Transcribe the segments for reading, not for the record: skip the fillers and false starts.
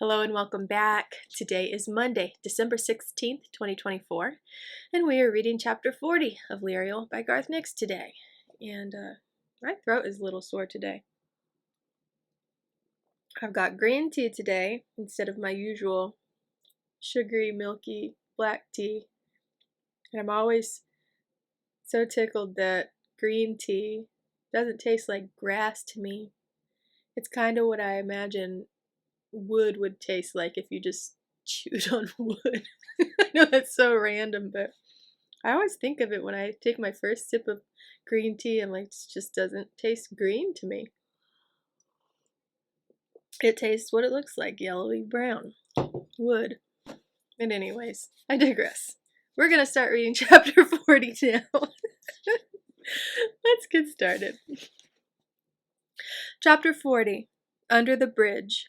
Hello and welcome back. Today is Monday, December 16th, 2024, and we are reading chapter 40 of Lirael by Garth Nix today. And my throat is a little sore today. I've got green tea today instead of my usual sugary, milky black tea. And I'm always so tickled that green tea doesn't taste like grass to me. It's kind of what I imagine wood would taste like if you just chewed on wood. I know that's so random, but I always think of it when I take my first sip of green tea. I'm like, this just doesn't taste green to me. It tastes what it looks like, yellowy brown. Wood. And anyways, I digress. We're gonna start reading chapter 40 now. Let's get started. Chapter 40. Under the Bridge.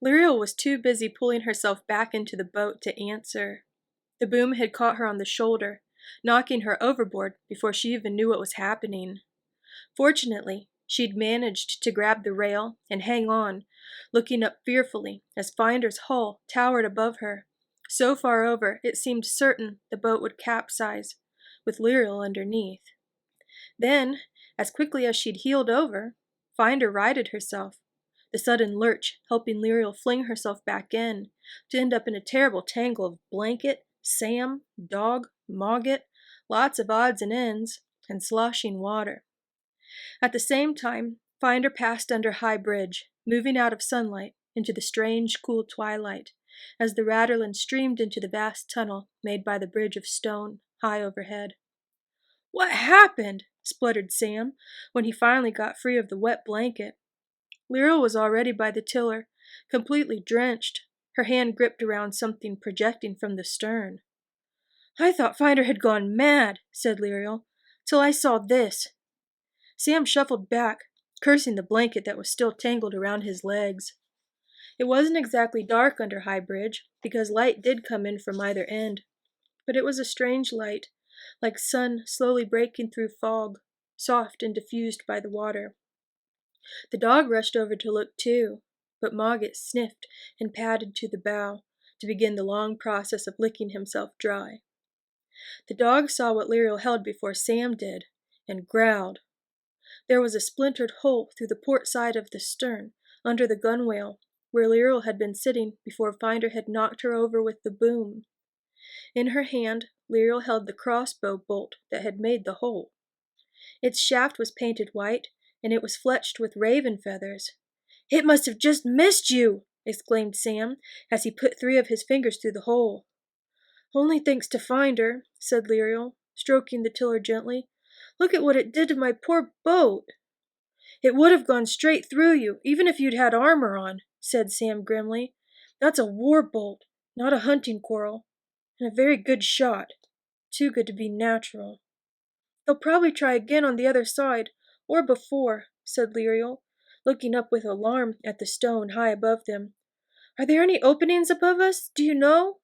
Lirael was too busy pulling herself back into the boat to answer. The boom had caught her on the shoulder, knocking her overboard before she even knew what was happening. Fortunately, she'd managed to grab the rail and hang on, looking up fearfully as Finder's hull towered above her. So far over, it seemed certain the boat would capsize, with Lirael underneath. Then, as quickly as she'd heeled over, Finder righted herself, the sudden lurch helping Lirael fling herself back in, to end up in a terrible tangle of blanket, Sam, dog, Mogget, lots of odds and ends, and sloshing water. At the same time, Finder passed under High Bridge, moving out of sunlight into the strange, cool twilight, as the Radarland streamed into the vast tunnel made by the bridge of stone high overhead. "What happened?" spluttered Sam, when he finally got free of the wet blanket. Lirael was already by the tiller, completely drenched, her hand gripped around something projecting from the stern. "I thought Finder had gone mad," said Lirael, "till I saw this." Sam shuffled back, cursing the blanket that was still tangled around his legs. It wasn't exactly dark under High Bridge, because light did come in from either end, but it was a strange light, like sun slowly breaking through fog, soft and diffused by the water. The dog rushed over to look too, but Mogget sniffed and padded to the bow to begin the long process of licking himself dry. The dog saw what Lirael held before Sam did, and growled. There was a splintered hole through the port side of the stern, under the gunwale, where Lirael had been sitting before Finder had knocked her over with the boom. In her hand, Lirael held the crossbow bolt that had made the hole. Its shaft was painted white, and it was fletched with raven feathers. "It must have just missed you!" exclaimed Sam, as he put 3 of his fingers through the hole. "Only thanks to Finder," said Lirael, stroking the tiller gently. "Look at what it did to my poor boat." "It would have gone straight through you, even if you'd had armor on," said Sam grimly. "That's a war bolt, not a hunting quarrel, and a very good shot. Too good to be natural." "They'll probably try again on the other side, or before," said Lirael, looking up with alarm at the stone high above them. "Are there any openings above us? Do you know?"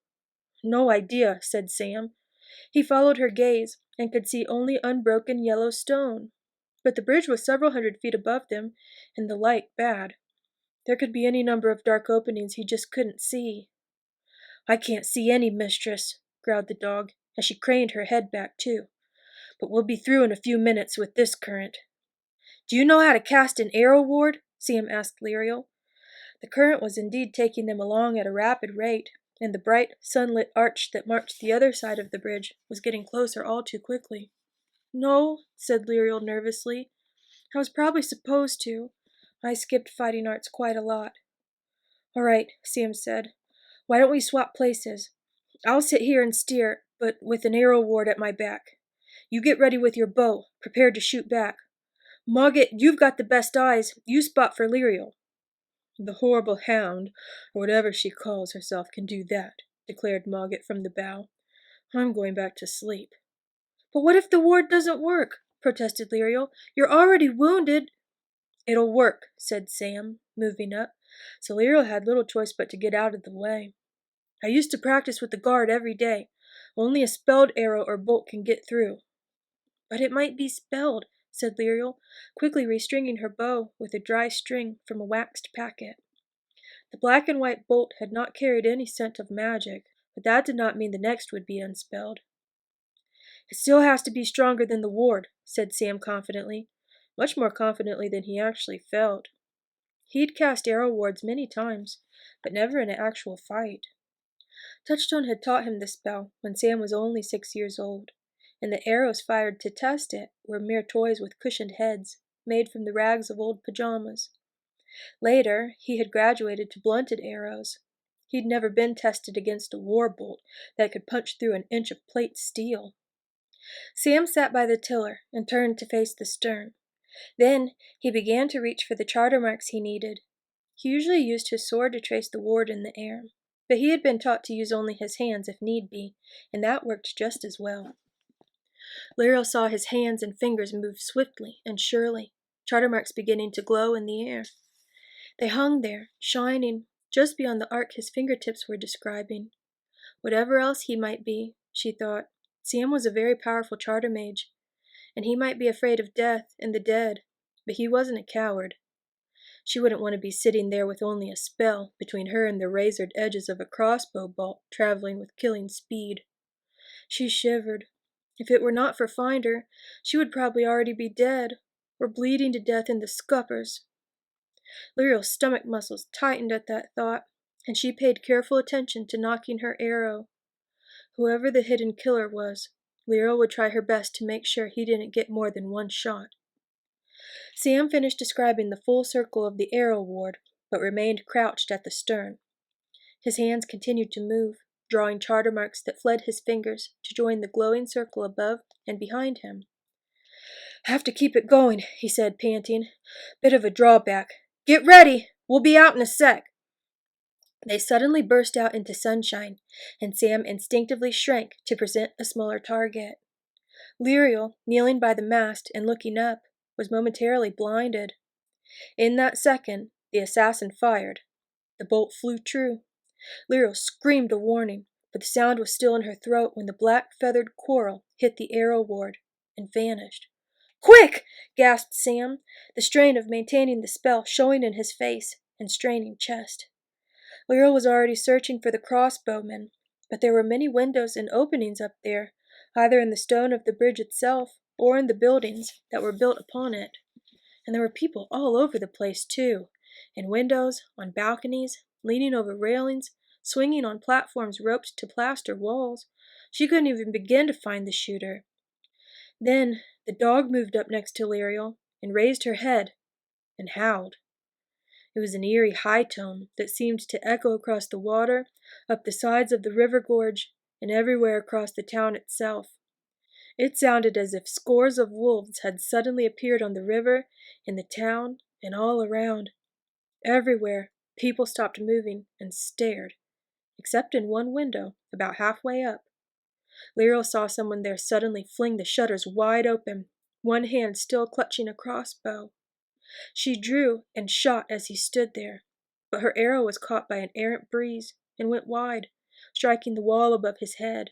"No idea," said Sam. He followed her gaze, and could see only unbroken yellow stone. But the bridge was several hundred feet above them, and the light bad. There could be any number of dark openings he just couldn't see. "I can't see any, mistress," growled the dog, as she craned her head back too. "But we'll be through in a few minutes with this current." "Do you know how to cast an arrow, Ward?" Sam asked Lirael. The current was indeed taking them along at a rapid rate, and the bright, sunlit arch that marked the other side of the bridge was getting closer all too quickly. "No," said Lirael nervously. "I was probably supposed to. I skipped fighting arts quite a lot." "All right," Sam said. "Why don't we swap places? I'll sit here and steer, but with an arrow ward at my back. You get ready with your bow, prepared to shoot back. Mogget, you've got the best eyes. You spot for Lirael." "The horrible hound, or whatever she calls herself, can do that," declared Mogget from the bow. "I'm going back to sleep." "But what if the ward doesn't work?" protested Lirael. "You're already wounded." "It'll work," said Sam, moving up, so Lirael had little choice but to get out of the way. "I used to practice with the guard every day. Only a spelled arrow or bolt can get through." "But it might be spelled," said Lirael, quickly restringing her bow with a dry string from a waxed packet. The black and white bolt had not carried any scent of magic, but that did not mean the next would be unspelled. "It still has to be stronger than the ward," said Sam confidently, much more confidently than he actually felt. He'd cast arrow wards many times, but never in an actual fight. Touchstone had taught him the spell when Sam was only 6 years old, and the arrows fired to test it were mere toys with cushioned heads, made from the rags of old pajamas. Later, he had graduated to blunted arrows. He'd never been tested against a war bolt that could punch through an inch of plate steel. Sam sat by the tiller and turned to face the stern. Then he began to reach for the charter marks he needed. He usually used his sword to trace the ward in the air, but he had been taught to use only his hands if need be, and that worked just as well. Lirael saw his hands and fingers move swiftly and surely, charter marks beginning to glow in the air. They hung there, shining, just beyond the arc his fingertips were describing. Whatever else he might be, she thought, Sam was a very powerful charter mage, and he might be afraid of death and the dead, but he wasn't a coward. She wouldn't want to be sitting there with only a spell between her and the razored edges of a crossbow bolt traveling with killing speed. She shivered. If it were not for Finder, she would probably already be dead, or bleeding to death in the scuppers. Lirael's stomach muscles tightened at that thought, and she paid careful attention to nocking her arrow. Whoever the hidden killer was, Lirael would try her best to make sure he didn't get more than one shot. Sam finished describing the full circle of the arrow ward, but remained crouched at the stern. His hands continued to move, drawing charter marks that fled his fingers to join the glowing circle above and behind him. "Have to keep it going," he said, panting. "Bit of a drawback. Get ready! We'll be out in a sec." They suddenly burst out into sunshine, and Sam instinctively shrank to present a smaller target. Lirael, kneeling by the mast and looking up, was momentarily blinded. In that second, the assassin fired. The bolt flew true. Lirael screamed a warning, but the sound was still in her throat when the black feathered coral hit the arrow ward and vanished. "Quick!" gasped Sam, the strain of maintaining the spell showing in his face and straining chest. Lirael was already searching for the crossbowmen, but there were many windows and openings up there, either in the stone of the bridge itself or in the buildings that were built upon it. And there were people all over the place, too, in windows, on balconies, leaning over railings, swinging on platforms roped to plaster walls. She couldn't even begin to find the shooter. Then the dog moved up next to Lirael and raised her head and howled. It was an eerie high tone that seemed to echo across the water, up the sides of the river gorge, and everywhere across the town itself. It sounded as if scores of wolves had suddenly appeared on the river, in the town, and all around. Everywhere, people stopped moving and stared, except in one window, about halfway up. Lirael saw someone there suddenly fling the shutters wide open, one hand still clutching a crossbow. She drew and shot as he stood there, but her arrow was caught by an errant breeze and went wide, striking the wall above his head.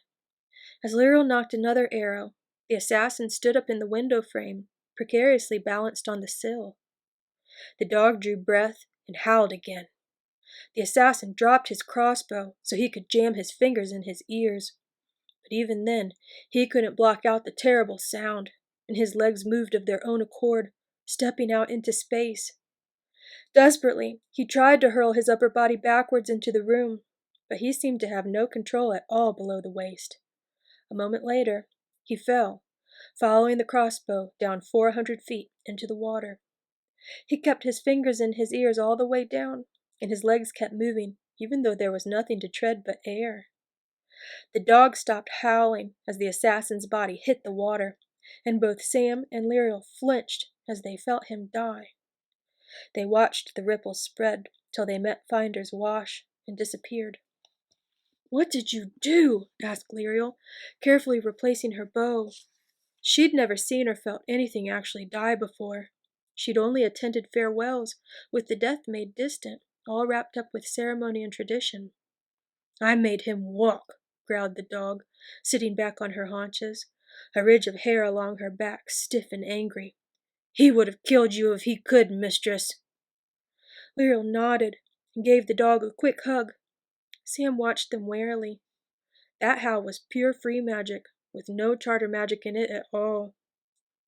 As Lirael knocked another arrow, the assassin stood up in the window frame, precariously balanced on the sill. The dog drew breath and howled again. The assassin dropped his crossbow so he could jam his fingers in his ears. But even then, he couldn't block out the terrible sound, and his legs moved of their own accord, stepping out into space. Desperately, he tried to hurl his upper body backwards into the room, but he seemed to have no control at all below the waist. A moment later, he fell, following the crossbow down 400 feet into the water. He kept his fingers in his ears all the way down, and his legs kept moving, even though there was nothing to tread but air. The dog stopped howling as the assassin's body hit the water, and both Sam and Lirael flinched as they felt him die. They watched the ripples spread till they met Finder's wash and disappeared. "What did you do?" asked Lirael, carefully replacing her bow. She'd never seen or felt anything actually die before. She'd only attended farewells, with the death made distant, all wrapped up with ceremony and tradition. "I made him walk," growled the dog, sitting back on her haunches, a ridge of hair along her back stiff and angry. "He would have killed you if he could, mistress." Lirael nodded, and gave the dog a quick hug. Sam watched them warily. That howl was pure free magic, with no charter magic in it at all.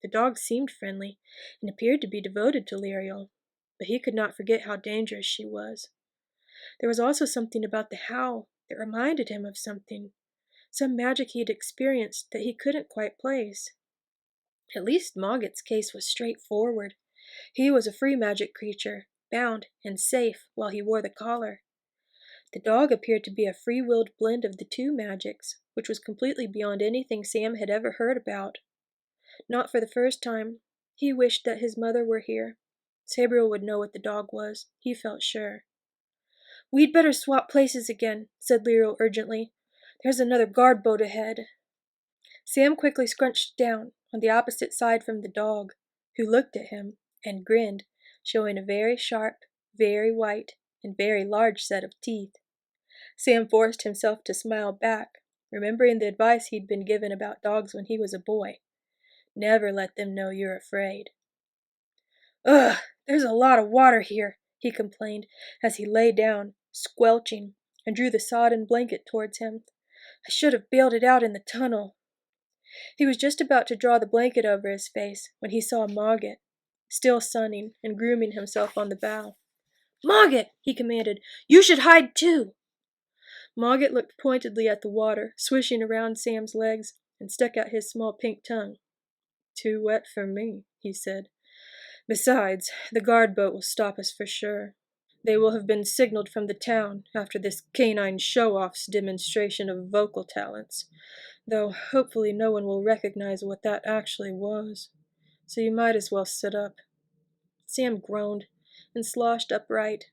The dog seemed friendly, and appeared to be devoted to Lirael, but he could not forget how dangerous she was. There was also something about the howl that reminded him of something, some magic he had experienced that he couldn't quite place. At least Mogget's case was straightforward. He was a free magic creature, bound and safe while he wore the collar. The dog appeared to be a free-willed blend of the two magics, which was completely beyond anything Sam had ever heard about. Not for the first time, he wished that his mother were here. Sabriel would know what the dog was, he felt sure. "We'd better swap places again," said Lirael urgently. "There's another guard boat ahead." Sam quickly scrunched down on the opposite side from the dog, who looked at him and grinned, showing a very sharp, very white, and very large set of teeth. Sam forced himself to smile back, remembering the advice he'd been given about dogs when he was a boy. Never let them know you're afraid. "Ugh, there's a lot of water here," he complained as he lay down, squelching, and drew the sodden blanket towards him. "I should have bailed it out in the tunnel." He was just about to draw the blanket over his face when he saw Mogget, still sunning and grooming himself on the bow. "Mogget," he commanded, "you should hide too." Mogget looked pointedly at the water, swishing around Sam's legs, and stuck out his small pink tongue. "Too wet for me," he said. "Besides, the guard boat will stop us for sure. They will have been signaled from the town after this canine show-off's demonstration of vocal talents, though hopefully no one will recognize what that actually was. So you might as well sit up." Sam groaned and sloshed upright.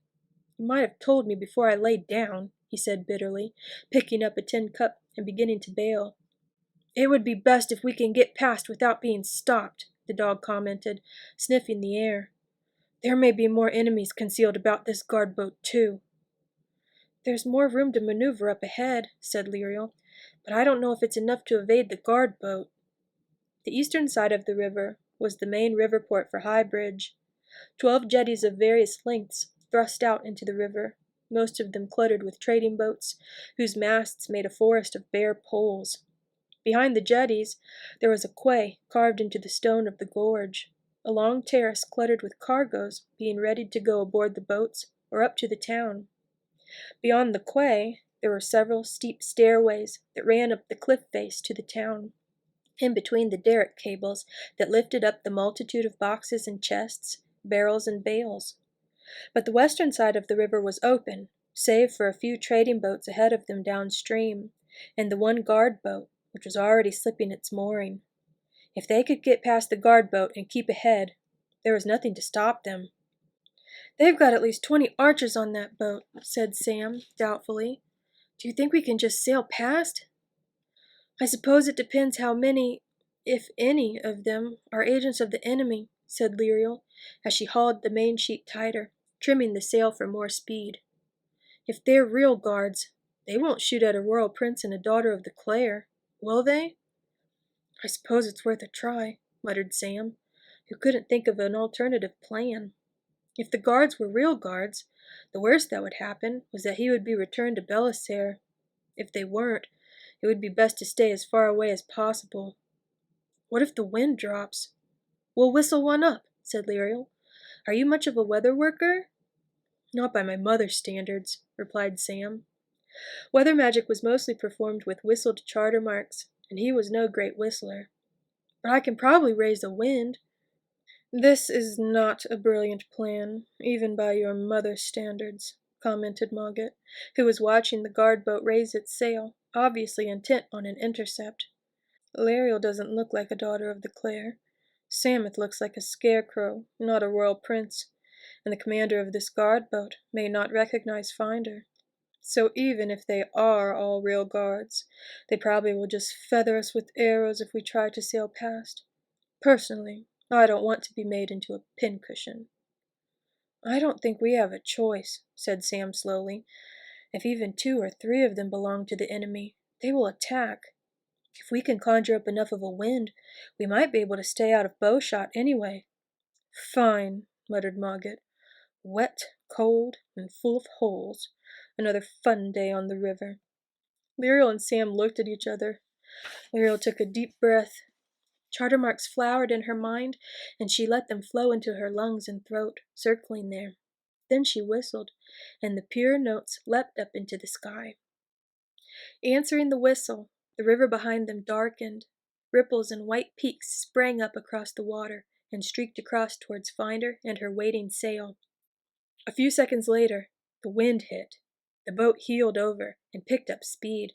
"You might have told me before I lay down," he said bitterly, picking up a tin cup and beginning to bail. "It would be best if we can get past without being stopped," the dog commented, sniffing the air. "There may be more enemies concealed about this guard boat, too." "There's more room to maneuver up ahead," said Lirael, "but I don't know if it's enough to evade the guard boat." The eastern side of the river was the main river port for High Bridge. 12 jetties of various lengths thrust out into the river, most of them cluttered with trading boats, whose masts made a forest of bare poles. Behind the jetties, there was a quay carved into the stone of the gorge, a long terrace cluttered with cargoes being readied to go aboard the boats or up to the town. Beyond the quay, there were several steep stairways that ran up the cliff face to the town, in between the derrick cables that lifted up the multitude of boxes and chests, barrels and bales. But the western side of the river was open, save for a few trading boats ahead of them downstream, and the one guard boat, which was already slipping its mooring. If they could get past the guard boat and keep ahead, there was nothing to stop them. "They've got at least 20 archers on that boat," said Sam, doubtfully. "Do you think we can just sail past?" "I suppose it depends how many, if any, of them are agents of the enemy," said Lirael, as she hauled the main sheet tighter, trimming the sail for more speed. "If they're real guards, they won't shoot at a royal prince and a daughter of the Clare, will they?" "I suppose it's worth a try," muttered Sam, who couldn't think of an alternative plan. If the guards were real guards, the worst that would happen was that he would be returned to Belisare. If they weren't, it would be best to stay as far away as possible. "What if the wind drops?" "We'll whistle one up," said Lirael. "Are you much of a weather worker?" "Not by my mother's standards," replied Sam. Weather magic was mostly performed with whistled charter marks, and he was no great whistler. "But I can probably raise a wind." "This is not a brilliant plan, even by your mother's standards," commented Mogget, who was watching the guard boat raise its sail, obviously intent on an intercept. "Lirael doesn't look like a daughter of the Clare. Samuel looks like a scarecrow, not a royal prince, and the commander of this guard boat may not recognize Finder. So even if they are all real guards, they probably will just feather us with arrows if we try to sail past. Personally, I don't want to be made into a pincushion." "I don't think we have a choice," said Sam slowly. "If even 2 or 3 of them belong to the enemy, they will attack. If we can conjure up enough of a wind, we might be able to stay out of bowshot anyway." "Fine," muttered Mogget. "Wet cold and full of holes. Another fun day on the river. Lirael and Sam looked at each other. Lirael took a deep breath. Charter marks flowered in her mind, and she let them flow into her lungs and throat, circling there. Then she whistled, and the pure notes leapt up into the sky. Answering the whistle, the river behind them darkened. Ripples and white peaks sprang up across the water and streaked across towards Finder and her waiting sail. A few seconds later, the wind hit. The boat heeled over and picked up speed,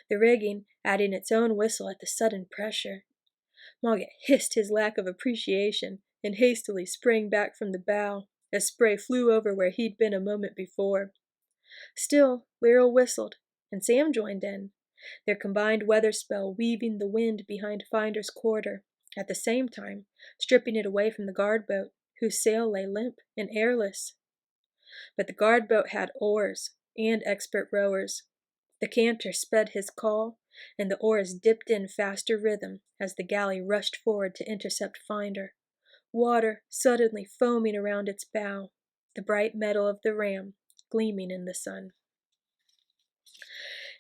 the rigging adding its own whistle at the sudden pressure. Mogget hissed his lack of appreciation and hastily sprang back from the bow as spray flew over where he'd been a moment before. Still, Lirael whistled, and Sam joined in, their combined weather spell weaving the wind behind Finder's quarter, at the same time stripping it away from the guard boat, whose sail lay limp and airless. But the guard boat had oars and expert rowers. The cantor sped his call, and the oars dipped in faster rhythm as the galley rushed forward to intercept Finder, water suddenly foaming around its bow, the bright metal of the ram gleaming in the sun.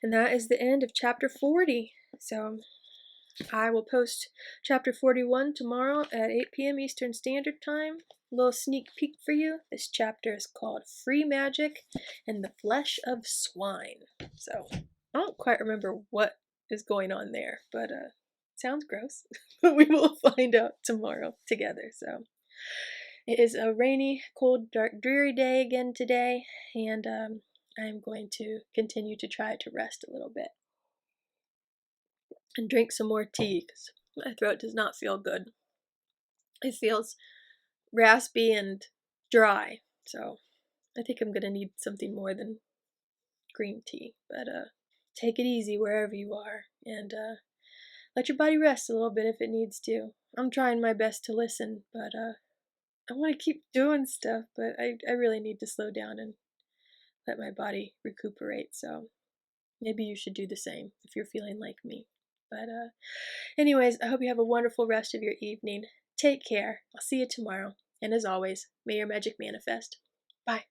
And that is the end of chapter 40. So I will post chapter 41 tomorrow at 8 p.m. Eastern Standard Time. A little sneak peek for you. This chapter is called Free Magic and the Flesh of Swine. So I don't quite remember what is going on there, but sounds gross. But we will find out tomorrow together. So it is a rainy, cold, dark, dreary day again today, and I'm going to continue to try to rest a little bit and drink some more tea because my throat does not feel good. It feels raspy and dry, so I think I'm gonna need something more than green tea. But take it easy wherever you are, and let your body rest a little bit if it needs to. I'm trying my best to listen, but I want to keep doing stuff, but I really need to slow down and let my body recuperate. So maybe you should do the same if you're feeling like me. But anyways, I hope you have a wonderful rest of your evening. Take care. I'll see you tomorrow. And as always, may your magic manifest. Bye.